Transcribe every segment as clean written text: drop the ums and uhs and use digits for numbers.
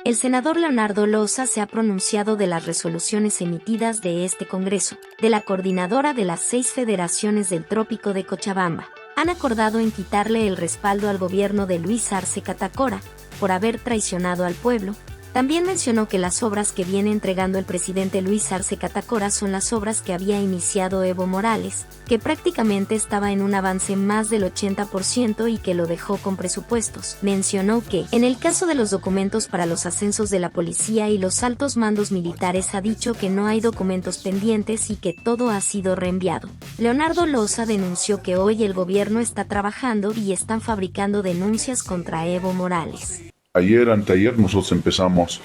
El senador Leonardo Loza se ha pronunciado de las resoluciones emitidas de este Congreso, de la coordinadora de las 6 federaciones del Trópico de Cochabamba. Han acordado en quitarle el respaldo al gobierno de Luis Arce Catacora, por haber traicionado al pueblo. También mencionó que las obras que viene entregando el presidente Luis Arce Catacora son las obras que había iniciado Evo Morales, que prácticamente estaba en un avance más del 80% y que lo dejó con presupuestos. Mencionó que, en el caso de los documentos para los ascensos de la policía y los altos mandos militares, ha dicho que no hay documentos pendientes y que todo ha sido reenviado. Leonardo Loza denunció que hoy el gobierno está trabajando y están fabricando denuncias contra Evo Morales. Anteayer, nosotros empezamos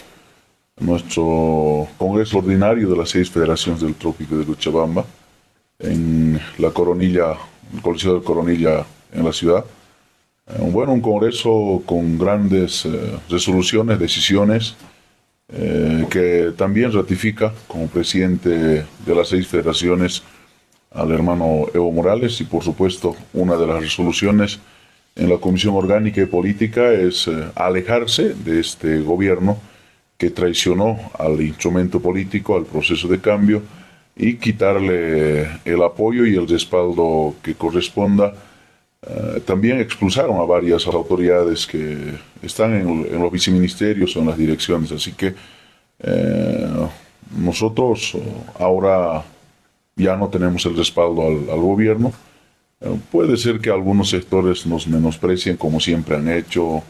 nuestro Congreso Ordinario de las 6 Federaciones del Trópico de Cochabamba en la Coronilla, el Coliseo de Coronilla en la ciudad. Un congreso con grandes resoluciones, decisiones, que también ratifica como presidente de las 6 federaciones al hermano Evo Morales, y por supuesto una de las resoluciones en la Comisión Orgánica y Política es alejarse de este gobierno que traicionó al instrumento político, al proceso de cambio, y quitarle el apoyo y el respaldo que corresponda. También expulsaron a varias autoridades que están en los viceministerios o en las direcciones, así que nosotros ahora ya no tenemos el respaldo al gobierno. Puede ser que algunos sectores nos menosprecien, como siempre han hecho,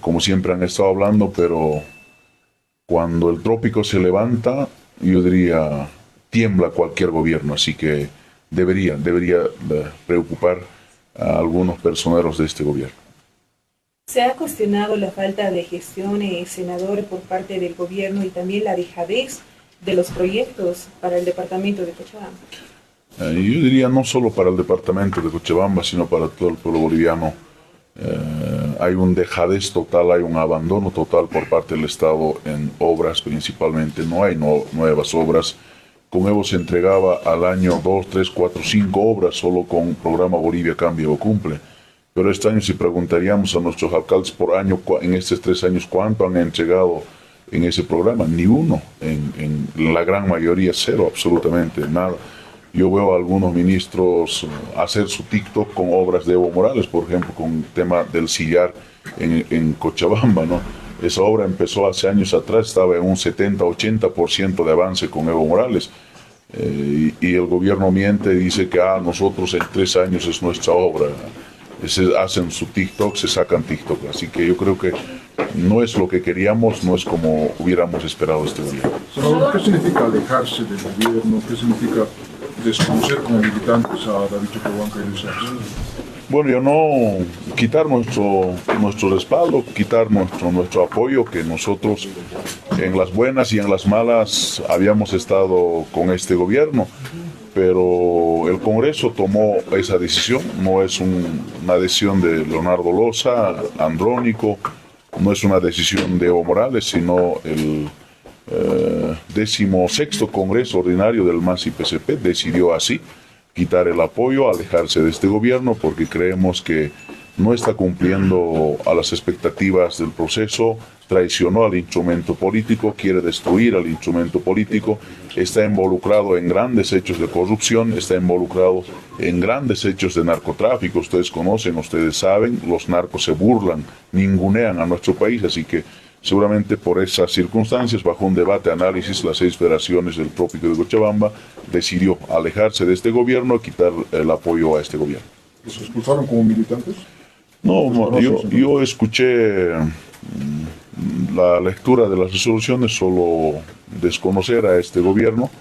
como siempre han estado hablando, pero cuando el trópico se levanta, yo diría, tiembla cualquier gobierno, así que debería preocupar a algunos personeros de este gobierno. Se ha cuestionado la falta de gestión, senador, por parte del gobierno y también la dejadez de los proyectos para el departamento de Cochabamba. Yo diría no solo para el departamento de Cochabamba, sino para todo el pueblo boliviano. Hay un dejadez total, hay un abandono total por parte del Estado en obras principalmente. No hay nuevas obras. Con Evo se entregaba al año 2, 3, 4, 5 obras solo con programa Bolivia Cambia o Cumple. Pero este año, si preguntaríamos a nuestros alcaldes por año, en estos 3 años, ¿cuánto han entregado en ese programa? Ni uno. En la gran mayoría, cero, absolutamente nada. Yo veo a algunos ministros hacer su TikTok con obras de Evo Morales, por ejemplo, con el tema del sillar en Cochabamba, ¿no? Esa obra empezó hace años atrás, estaba en un 70-80% de avance con Evo Morales. Y el gobierno miente y dice que nosotros en 3 años es nuestra obra. Hacen su TikTok, se sacan TikTok. Así que yo creo que no es lo que queríamos, no es como hubiéramos esperado este gobierno. Senador, ¿qué significa alejarse del gobierno? ¿Qué significa desconocer como militantes a David Choquehuanca y Luis Arce? Bueno, yo no quitar nuestro respaldo, quitar nuestro apoyo, que nosotros en las buenas y en las malas habíamos estado con este gobierno, pero el Congreso tomó esa decisión, no es una decisión de Leonardo Loza, Andrónico, no es una decisión de Evo Morales, sino el 16º Congreso Ordinario del MAS y PCP decidió así, quitar el apoyo, alejarse de este gobierno, porque creemos que no está cumpliendo a las expectativas del proceso, traicionó al instrumento político, quiere destruir al instrumento político, está involucrado en grandes hechos de corrupción, está involucrado en grandes hechos de narcotráfico. Ustedes conocen, ustedes saben, los narcos se burlan, ningunean a nuestro país, así que seguramente por esas circunstancias, bajo un debate, análisis, las 6 federaciones del Trópico de Cochabamba decidió alejarse de este gobierno y quitar el apoyo a este gobierno. ¿Los expulsaron como militantes? No, yo escuché la lectura de las resoluciones, solo desconocer a este gobierno,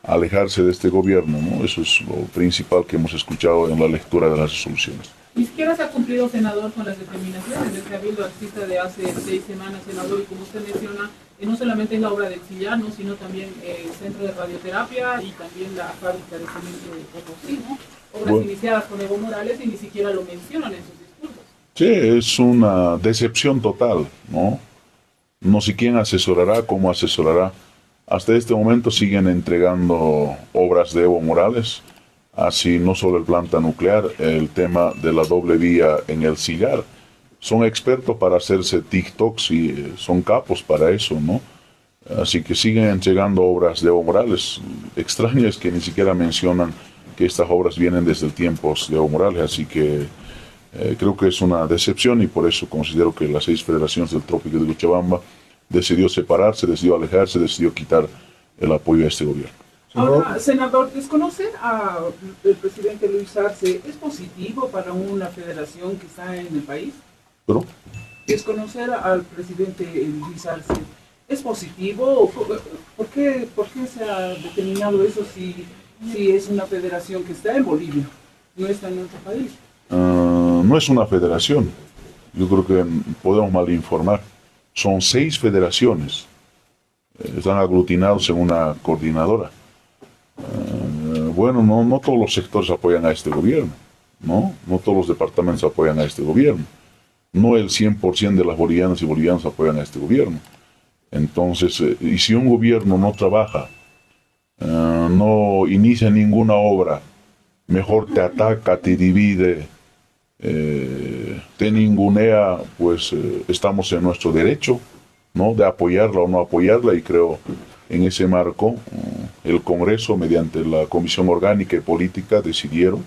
alejarse de este gobierno, ¿no? Eso es lo principal que hemos escuchado en la lectura de las resoluciones. Ni siquiera se ha cumplido, senador, con las determinaciones del Cabildo Arcista de hace 6 semanas, senador, y como usted menciona, no solamente es la obra del sillar, ¿no?, sino también el centro de radioterapia y también la fábrica de cemento de Potosí, ¿no? Obras iniciadas con Evo Morales y ni siquiera lo mencionan en sus discursos. Sí, es una decepción total, ¿no? No sé quién asesorará, cómo asesorará. Hasta este momento siguen entregando obras de Evo Morales, así no solo el planta nuclear, el tema de la doble vía en el sillar. son expertos para hacerse TikToks y son capos para eso, ¿no? Así que siguen llegando obras de Evo Morales. Extraño es que ni siquiera mencionan que estas obras vienen desde el tiempos de Evo Morales, así que creo que es una decepción y por eso considero que las 6 federaciones del Trópico de Cochabamba decidió separarse, decidió alejarse, decidió quitar el apoyo a este gobierno. Ahora, senador, desconocer al presidente Luis Arce, ¿es positivo para una federación que está en el país? ¿Pero? Desconocer al presidente Luis Arce, ¿es positivo? ¿Por qué se ha determinado eso si es una federación que está en Bolivia, no está en nuestro país? No es una federación. Yo creo que podemos malinformar. Son 6 federaciones. Están aglutinados en una coordinadora. Bueno, no todos los sectores apoyan a este gobierno, ¿no? No todos los departamentos apoyan a este gobierno. No el 100% de las bolivianas y bolivianos apoyan a este gobierno. Entonces, y si un gobierno no trabaja, no inicia ninguna obra, mejor te ataca, te divide, te ningunea, pues estamos en nuestro derecho, ¿no?, de apoyarla o no apoyarla, y creo en ese marco el Congreso, mediante la Comisión Orgánica y Política, decidieron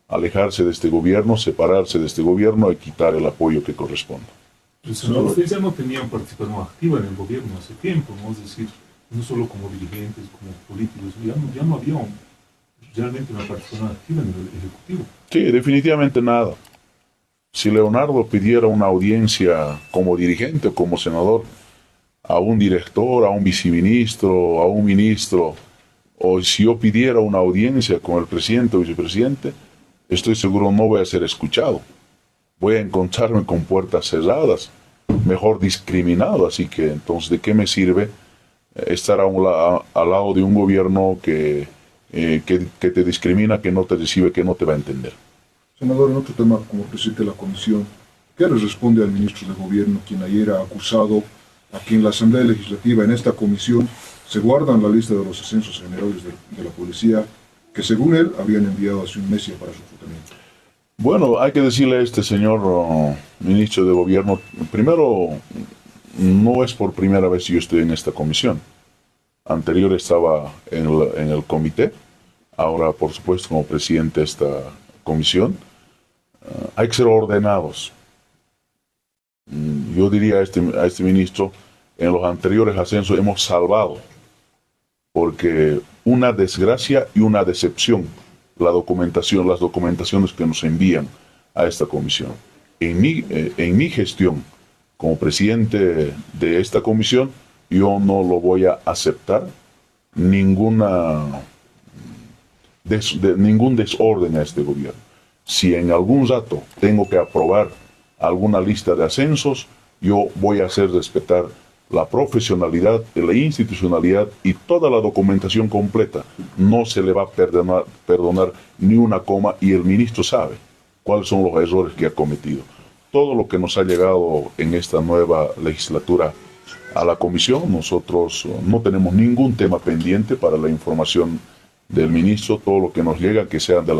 alejarse de este gobierno, separarse de este gobierno y quitar el apoyo que corresponde. Senador, ustedes ya no tenían participación activa en el gobierno hace tiempo, ¿no? Es decir, no solo como dirigentes, como políticos, ya no había realmente una participación activa en el Ejecutivo. Sí, definitivamente nada. Si Leonardo pidiera una audiencia como dirigente o como senador a un director, a un viceministro, a un ministro, o si yo pidiera una audiencia con el presidente o vicepresidente, estoy seguro no voy a ser escuchado. Voy a encontrarme con puertas cerradas, mejor discriminado. Así que entonces, ¿de qué me sirve estar al lado de un gobierno que te discrimina, que no te recibe, que no te va a entender? Senador, en otro tema, como presidente de la comisión, ¿qué le responde al ministro de Gobierno, quien ayer ha acusado a que en la Asamblea Legislativa, en esta comisión, se guardan la lista de los ascensos generales de la policía, que según él habían enviado hace un mes ya para su tratamiento? Bueno, hay que decirle a este señor ministro de Gobierno, primero, no es por primera vez que yo estoy en esta comisión. Anterior estaba en el comité, ahora por supuesto como presidente de esta comisión. Hay que ser ordenados. Yo diría a este ministro, en los anteriores ascensos hemos salvado, porque una desgracia y una decepción las documentaciones que nos envían a esta comisión. En mi gestión como presidente de esta comisión, yo no lo voy a aceptar ningún desorden a este gobierno. Si en algún rato tengo que aprobar alguna lista de ascensos, yo voy a hacer respetar la profesionalidad, la institucionalidad y toda la documentación completa. No se le va a perdonar ni una coma, y el ministro sabe cuáles son los errores que ha cometido. Todo lo que nos ha llegado en esta nueva legislatura a la comisión, nosotros no tenemos ningún tema pendiente para la información del ministro. Todo lo que nos llega, que sea de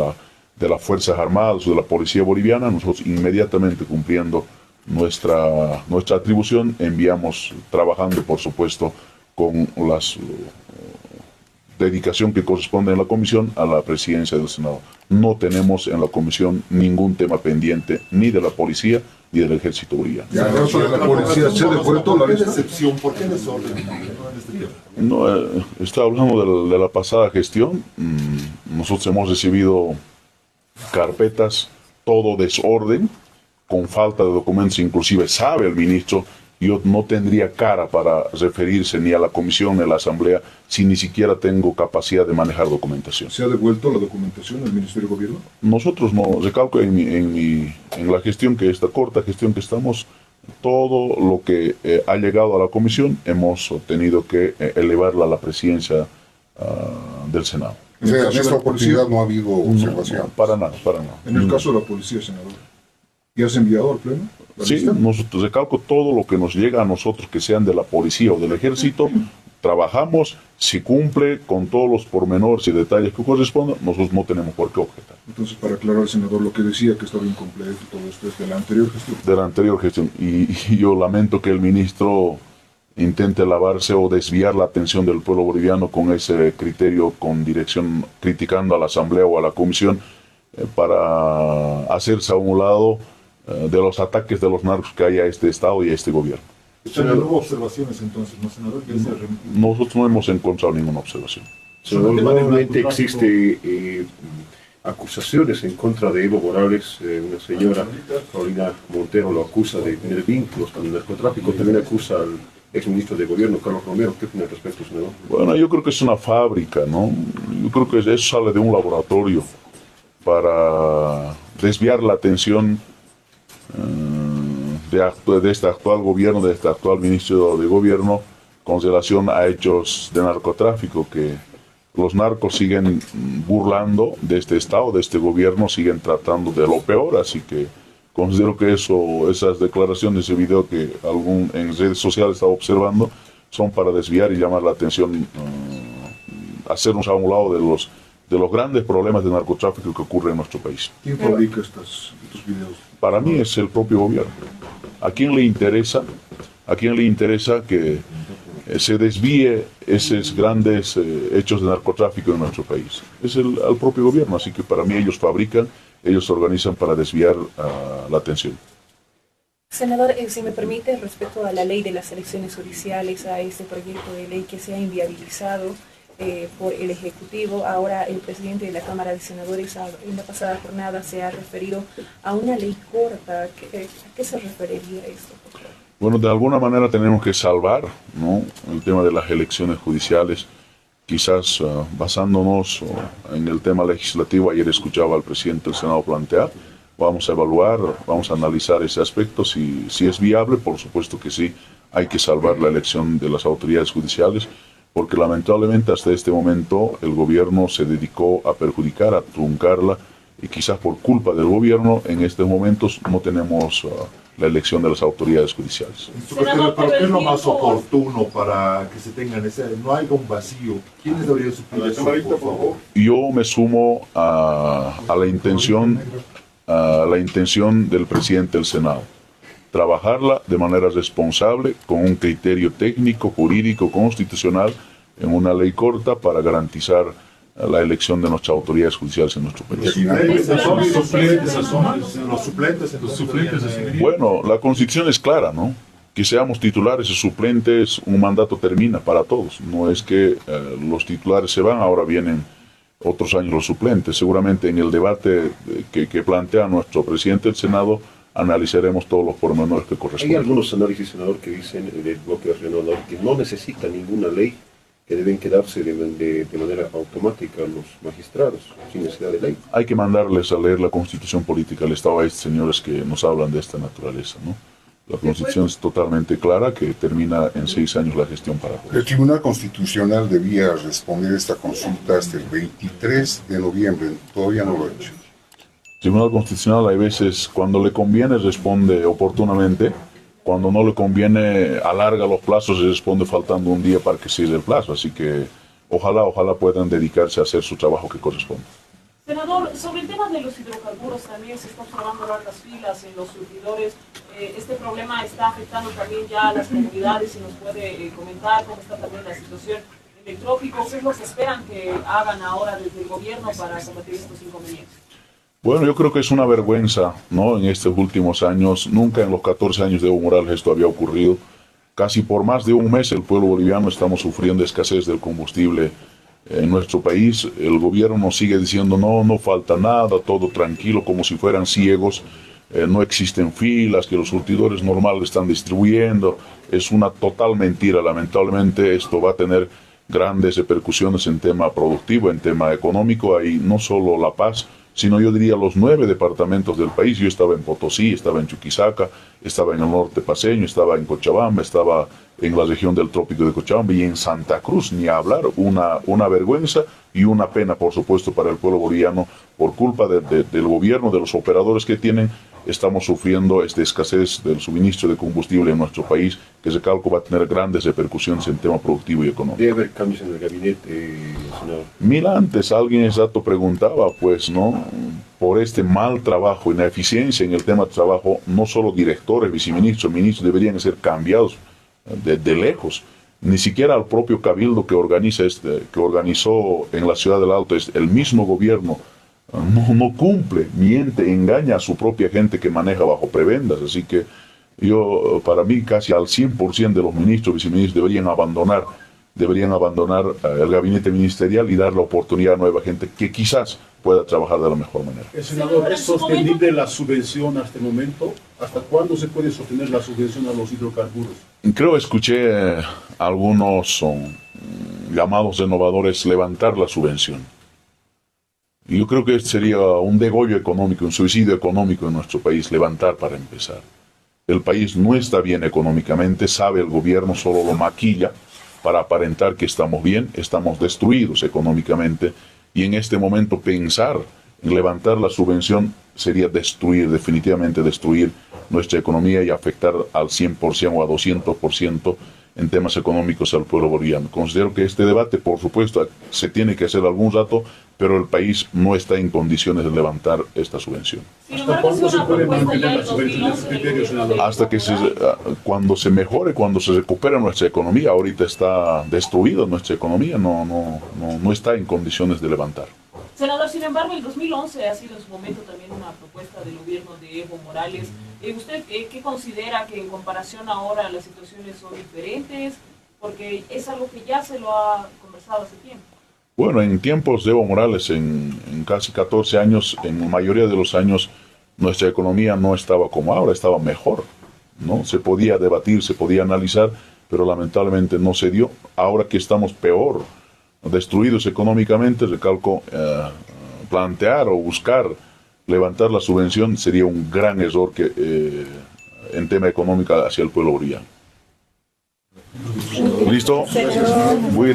las Fuerzas Armadas o de la Policía Boliviana, nosotros inmediatamente, cumpliendo nuestra atribución, enviamos, trabajando por supuesto con la dedicación que corresponde en la comisión, a la presidencia del Senado. No tenemos en la comisión ningún tema pendiente, ni de la policía ni del ejército boliviano. ¿Y acaso de la policía se ha devuelto la lista? ¿Por qué desorden en este tema? No, está hablando de la pasada gestión. Nosotros hemos recibido carpetas, todo desorden, con falta de documentos. Inclusive sabe el ministro, yo no tendría cara para referirse ni a la comisión ni a la asamblea si ni siquiera tengo capacidad de manejar documentación. ¿Se ha devuelto la documentación al Ministerio de Gobierno? Nosotros no, recalco en la gestión, que esta corta gestión que estamos, todo lo que ha llegado a la comisión hemos tenido que elevarla a la presidencia del Senado. O sea, en esta oportunidad no ha habido observación. No, para nada. En el caso de la policía, senador, ¿y has enviado al Pleno? Sí, nosotros, recalco, todo lo que nos llega a nosotros, que sean de la policía o del ejército, trabajamos, si cumple con todos los pormenores y detalles que correspondan, nosotros no tenemos por qué objetar. Entonces, para aclarar, senador, lo que decía que estaba incompleto y todo esto es de la anterior gestión. De la anterior gestión. Y yo lamento que el ministro intente lavarse o desviar la atención del pueblo boliviano con ese criterio, con dirección, criticando a la Asamblea o a la Comisión, para hacerse a un lado de los ataques de los narcos que hay a este Estado y a este gobierno. Senador, ¿hubo observaciones entonces, no, senador? Nosotros no hemos encontrado ninguna observación. Senador, nuevamente existe acusaciones en contra de Evo Morales. Una señora, Carolina Montero, lo acusa de tener vínculos con el narcotráfico. También acusa al exministro de Gobierno, Carlos Romero. ¿Qué opina al respecto, senador? Bueno, yo creo que es una fábrica, ¿no? Yo creo que eso sale de un laboratorio para desviar la atención de este actual gobierno, de este actual ministro de Gobierno, con relación a hechos de narcotráfico, que los narcos siguen burlando de este Estado, de este gobierno, siguen tratando de lo peor, así que considero que esas declaraciones, ese video que en redes sociales estaba observando, son para desviar y llamar la atención, hacernos a un lado de los grandes problemas de narcotráfico que ocurren en nuestro país. ¿Quién fabrica estos videos? Para mí es el propio gobierno. ¿A quién le interesa que se desvíe esos grandes hechos de narcotráfico en nuestro país? Es al propio gobierno, así que para mí ellos fabrican, ellos se organizan para desviar la atención. Senador, si me permite, respecto a la ley de las elecciones judiciales, a este proyecto de ley que se ha inviabilizado por el Ejecutivo, ahora el presidente de la Cámara de Senadores en la pasada jornada se ha referido a una ley corta. ¿A qué se referiría esto, por favor? Bueno, de alguna manera tenemos que salvar, ¿no?, el tema de las elecciones judiciales, quizás basándonos en el tema legislativo. Ayer escuchaba al presidente del Senado plantear, vamos a evaluar, vamos a analizar ese aspecto, si es viable. Por supuesto que sí, hay que salvar la elección de las autoridades judiciales, porque lamentablemente hasta este momento el gobierno se dedicó a perjudicar, a truncarla, y quizás por culpa del gobierno en estos momentos no tenemos la elección de las autoridades judiciales. ¿Pero qué es lo más oportuno para que se tengan no haya un vacío? ¿Quiénes deberían suplir eso, por favor? Yo me sumo a la intención del presidente del Senado, trabajarla de manera responsable, con un criterio técnico, jurídico, constitucional, en una ley corta para garantizar la elección de nuestras autoridades judiciales en nuestro país. Los suplentes. Bueno, la Constitución es clara, ¿no? Que seamos titulares y suplentes, un mandato termina para todos. No es que los titulares se van, ahora vienen otros años los suplentes. Seguramente en el debate que plantea nuestro presidente del Senado analizaremos todos los pormenores que corresponden. Hay algunos análisis, senador, que dicen del bloque renovador que no necesita ninguna ley, que deben quedarse de manera automática los magistrados, sin necesidad de ley. Hay que mandarles a leer la Constitución Política del Estado a estos señores que nos hablan de esta naturaleza, ¿no? La Constitución es totalmente clara, que termina en 6 años la gestión para todos. El Tribunal Constitucional debía responder esta consulta hasta el 23 de noviembre, todavía no lo ha hecho. El Tribunal Constitucional, hay veces, cuando le conviene, responde oportunamente. Cuando no le conviene, alarga los plazos y responde faltando un día para que cierre el plazo. Así que ojalá puedan dedicarse a hacer su trabajo que corresponde. Senador, sobre el tema de los hidrocarburos también se están formando largas filas en los surtidores. Este problema está afectando también ya a las comunidades. Si nos puede comentar cómo está también la situación en el trópico, ¿qué es lo que esperan que hagan ahora desde el gobierno para combatir estos inconvenientes? Bueno, yo creo que es una vergüenza, ¿no? En estos últimos años, nunca en los 14 años de Evo Morales esto había ocurrido. Casi por más de un mes el pueblo boliviano estamos sufriendo escasez del combustible en nuestro país. El gobierno nos sigue diciendo no falta nada, todo tranquilo, como si fueran ciegos. No existen filas, que los surtidores normales están distribuyendo. Es una total mentira. Lamentablemente esto va a tener grandes repercusiones en tema productivo, en tema económico. Ahí no solo La Paz, sino yo diría los 9 departamentos del país. Yo estaba en Potosí, estaba en Chuquisaca, estaba en el norte paceño, estaba en Cochabamba, estaba en la región del trópico de Cochabamba y en Santa Cruz, ni hablar. Una vergüenza y una pena, por supuesto, para el pueblo boliviano por culpa del gobierno, de los operadores que tienen estamos sufriendo esta escasez del suministro de combustible en nuestro país, que se calcula va a tener grandes repercusiones en tema productivo y económico. Debe haber cambios en el gabinete, senador. Mira, antes alguien exacto preguntaba, pues, ¿no? Por este mal trabajo, ineficiencia en el tema de trabajo, no solo directores, viceministros, ministros deberían ser cambiados de lejos. Ni siquiera al propio cabildo que organizó en la ciudad del Alto, el mismo gobierno no cumple, miente, engaña a su propia gente que maneja bajo prebendas. Así que para mí casi al 100% de los ministros, viceministros deberían abandonar el gabinete ministerial y dar la oportunidad a nueva gente que quizás pueda trabajar de la mejor manera. Senador, ¿es sostenible la subvención hasta el momento? ¿Hasta cuándo se puede sostener la subvención a los hidrocarburos? Creo escuché algunos llamados renovadores levantar la subvención. Y yo creo que sería un degollo económico, un suicidio económico en nuestro país, levantar para empezar. El país no está bien económicamente, sabe el gobierno, solo lo maquilla para aparentar que estamos bien, estamos destruidos económicamente, y en este momento pensar en levantar la subvención sería definitivamente destruir nuestra economía y afectar al 100% o a 200% en temas económicos al pueblo boliviano. Considero que este debate, por supuesto, se tiene que hacer algún rato, pero el país no está en condiciones de levantar esta subvención. ¿Hasta cuándo se puede mantener la subvención de sus criterios, senador? Hasta que cuando se mejore, cuando se recupere nuestra economía. Ahorita está destruida nuestra economía, no está en condiciones de levantar. Senador, sin embargo, el 2011 ha sido en su momento también una propuesta del gobierno de Evo Morales. ¿Usted qué considera que en comparación ahora las situaciones son diferentes? Porque es algo que ya se lo ha conversado hace tiempo. Bueno, en tiempos de Evo Morales, en casi 14 años, en la mayoría de los años, nuestra economía no estaba como ahora, estaba mejor, ¿no? Se podía debatir, se podía analizar, pero lamentablemente no se dio. Ahora que estamos peor, destruidos económicamente, recalco, plantear o buscar levantar la subvención sería un gran error en tema económico hacia el pueblo boliviano. ¿Listo? Voy a ir a